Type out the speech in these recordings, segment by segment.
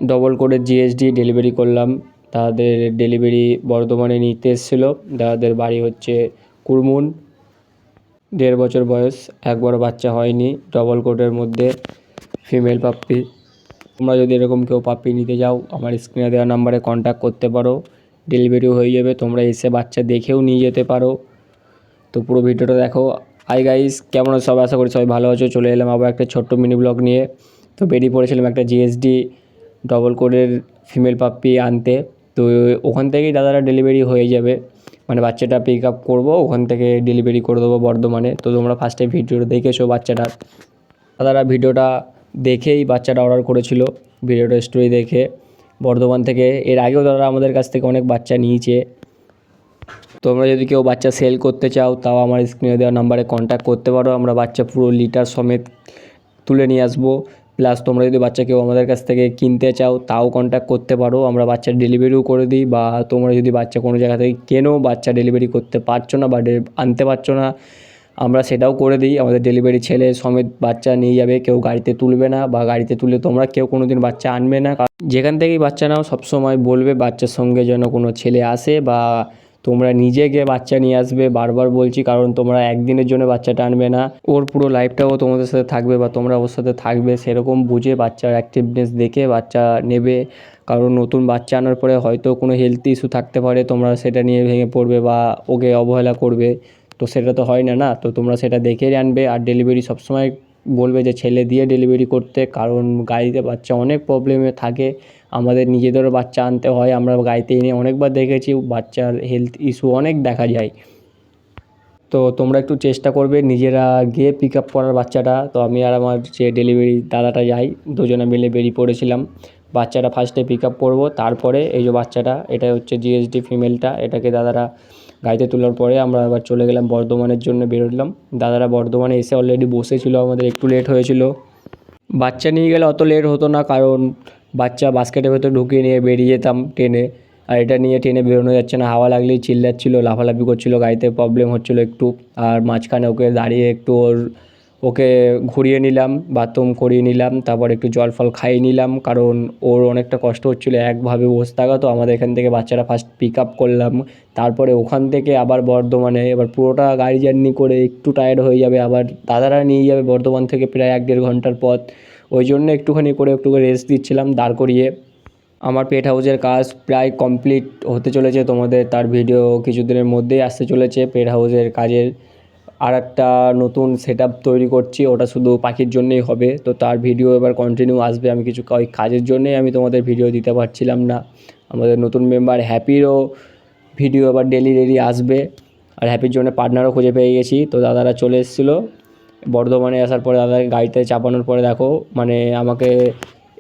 Double কোডের GSD delivery করলাম। তাদের ডেলিভারি বর্ধমানে নিতে এসেছিলো। তাদের বাড়ি হচ্ছে কুরমুন। 1.5 বছর বয়স, একবারও বাচ্চা হয়নি, ডবল কোডের মধ্যে ফিমেল পাপ্পি। তোমরা যদি এরকম কেউ পাপ্পি নিতে যাও আমার স্ক্রিনে দেওয়া নাম্বারে কন্ট্যাক্ট করতে পারো, ডেলিভারিও হয়ে যাবে। তোমরা এসে বাচ্চা দেখেও নিয়ে যেতে পারো। তো পুরো ভিডিওটা দেখো। হাই গাইস, কেমন আছো সবাই? আশা করি সবাই ভালো আছো। চলে এলাম আবার একটা ছোট্ট মিনি ব্লগ নিয়ে। তো বেরিয়ে পড়েছিলাম একটা জিএসডি ডবল কোডের ফিমেল পাপ্পি আনতে। তো ওখান থেকেই দাদারা ডেলিভারি হয়ে যাবে, মানে বাচ্চাটা পিক আপ করবো, ওখান থেকে ডেলিভারি করে দেবো বর্ধমানে। তো তোমরা ফার্স্টে ভিডিওটা দেখেছো বাচ্চাটার। দাদারা ভিডিওটা দেখেই বাচ্চাটা অর্ডার করেছিল, ভিডিওটা স্টোরি দেখে বর্ধমান থেকে। এর আগেও দাদারা আমাদের কাছ থেকে অনেক বাচ্চা নিয়েছে। তোমরা যদি কেউ বাচ্চা সেল করতে চাও তাও আমার স্ক্রিনে দেওয়া নাম্বারে কন্ট্যাক্ট করতে পারো। আমরা বাচ্চা পুরো লিটার সমেত তুলে নিয়ে আসবো। প্লাস তোমরা যদি বাচ্চা কেউ আমাদের কাছ থেকে কিনতে চাও তাও কন্ট্যাক্ট করতে পারো, আমরা বাচ্চার ডেলিভারিও করে দিই। বা তোমরা যদি বাচ্চা কোনো জায়গা থেকে কেনো, বাচ্চা ডেলিভারি করতে পারছো না বা আনতে পারছো না, আমরা সেটাও করে দিই। আমাদের ডেলিভারি ছেলে সমেত বাচ্চা নিয়ে যাবে, কেউ গাড়িতে তুলবে না। বা গাড়িতে তুলে তোমরা কেউ কোনো দিন বাচ্চা আনবে না। যেখান থেকেই বাচ্চা নাও সবসময় বলবে বাচ্চার সঙ্গে যেন কোনো ছেলে আসে, বা তোমরা নিজে গিয়ে বাচ্চা নিয়ে আসবে। বারবার বলছি, কারণ তোমরা একদিনের জন্য বাচ্চাটা আনবে না, ওর পুরো লাইফটাও তোমাদের সাথে থাকবে বা তোমরা ওর সাথে থাকবে। সেরকম বুঝে বাচ্চার অ্যাক্টিভনেস দেখে বাচ্চা নেবে। কারণ নতুন বাচ্চা আনার পরে হয়তো কোনো হেলথ ইস্যু থাকতে পারে, তোমরা সেটা নিয়ে ভেঙে পড়বে বা ওকে অবহেলা করবে। তো সেটা তো হয় না, না? তো তোমরা সেটা দেখেই আনবে। আর ডেলিভারি সবসময় বলবে যে ছেলে দিয়ে ডেলিভারি করতে, কারণ গাড়িতে বাচ্চা অনেক প্রবলেমে থাকে। আমাদের নিজেদেরও বাচ্চা আনতে হয়, আমরা গাড়িতে এনে অনেকবার দেখেছি বাচ্চার হেলথ ইস্যু অনেক দেখা যায়। তো তোমরা একটু চেষ্টা করবে নিজেরা গিয়ে পিক আপ করার বাচ্চাটা। তো আমি আর আমার যে ডেলিভারি দাদাটা যাই, দুজনে মিলে বেরিয়ে পড়েছিলাম। বাচ্চাটা ফার্স্টে পিক আপ করবো, তারপরে এই যে বাচ্চাটা, এটা হচ্ছে জিএসডি ফিমেলটা, এটাকে দাদারা গাড়িতে তোলার পরে আমরা আবার চলে গেলাম বর্ধমানের জন্য বেরোলাম। দাদারা বর্ধমানে এসে অলরেডি বসেছিল, আমাদের একটু লেট হয়েছিল। বাচ্চা নিয়ে গেলে অত লেট হতো না, কারণ বাচ্চা বাস্কেটের ভেতর ঢুকিয়ে নিয়ে বেরিয়ে যেতাম ট্রেনে। আর এটা নিয়ে ট্রেনে বেরোনো যাচ্ছে না, হাওয়া লাগলেই চিল্লাচ্ছিলো, লাফালাফি করছিলো, গাড়িতে প্রবলেম হচ্ছিলো একটু। আর মাঝখানে ওকে দাঁড়িয়ে একটু ওকে ঘুরিয়ে নিলাম, বাথরুম করিয়ে নিলাম, তারপর একটু জল ফল খাইয়ে নিলাম, কারণ ওর অনেকটা কষ্ট হচ্ছিলো একভাবে বসে থাকা। তো আমাদের এখান থেকে বাচ্চারা ফার্স্ট পিক আপ করলাম, তারপরে ওখান থেকে আবার বর্ধমানে। এবার পুরোটা গাড়ি জার্নি করে একটু টায়ার্ড হয়ে যাবে, আবার দাদারা নিয়ে যাবে বর্ধমান থেকে প্রায় 1-1.5 ঘন্টার পথ। ওই জন্য একটুখানি রেস্ট দিচ্ছিলাম দাঁড় করিয়ে। আমার পেট হাউসের কাজ প্রায় কমপ্লিট হতে চলেছে, তোমাদের তার ভিডিও কিছুদিনের মধ্যেই আসতে চলেছে। পেট হাউসের কাজের আর একটা নতুন সেট আপ তৈরি করছি, ওটা শুধু পাখির জন্যেই হবে। তো তার ভিডিও এবার কন্টিনিউ আসবে। আমি কিছু ওই কাজের জন্যেই আমি তোমাদের ভিডিও দিতে পারছিলাম না। আমাদের নতুন মেম্বার হ্যাপিরও ভিডিও এবার ডেলি আসবে। আর হ্যাপির জন্য পার্টনারও খুঁজে পেয়ে গেছি। তো দাদারা চলে এসেছিলো বর্ধমানে। আসার পরে দাদাকে গাড়িতে চাপানোর পরে দেখো, মানে আমাকে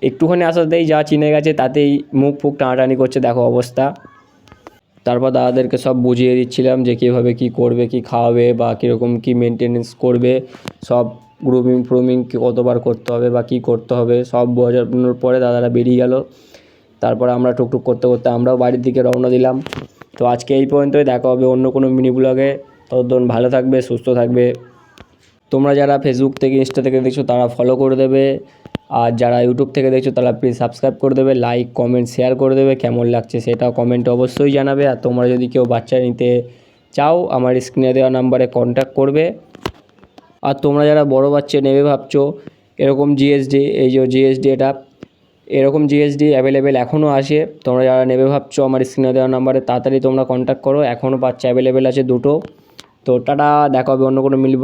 একটুখানি আসাতেই যা চিনে গেছে, তাতেই মুখ ফুক টানাটানি করছে, দেখো অবস্থা। তারপর দাদাদেরকে সব বুঝিয়ে দিচ্ছিলাম যে কীভাবে কী করবে, কী খাওয়াবে বা কীরকম কী মেনটেনেন্স করবে, সব গ্রুমিং কতবার করতে হবে বা কী করতে হবে সব বোঝানোর পরে দাদারা বেরিয়ে গেল। তারপরে আমরা টুকটুক করতে করতে আমরাও বাড়ির দিকে রওনা দিলাম। তো আজকে এই পর্যন্তই, দেখা হবে অন্য কোনো মিনি ব্লগে। ততক্ষণ ভালো থাকবে, সুস্থ থাকবে। তোমরা যারা ফেসবুক থেকে ইনস্টা থেকে দেখছো তারা ফলো করে দেবে, আর যারা ইউটিউব থেকে দেখছো তারা প্লিজ সাবস্ক্রাইব করে দেবে, লাইক কমেন্ট শেয়ার করে দেবে। কেমন লাগছে সেটাও কমেন্টে অবশ্যই জানাবে। আর তোমরা যদি কেউ বাচ্চা নিতে চাও আমার স্ক্রিনে দেওয়া নাম্বারে কন্ট্যাক্ট করবে। আর তোমরা যারা বড় বাচ্চা নেবে ভাবছো, এরকম জিএসডি, এই যে জিএসডি, এটা এরকম জিএসডি অ্যাভেলেবেল এখনও আসে। তোমরা যারা নেবে ভাবছো আমার স্ক্রিনে দেওয়া নাম্বারে তাড়াতাড়ি তোমরা কন্ট্যাক্ট করো, এখনও বাচ্চা অ্যাভেলেবেল আছে দুটো। তো টাটা, দেখা হবে অন্য কোনো মিলব।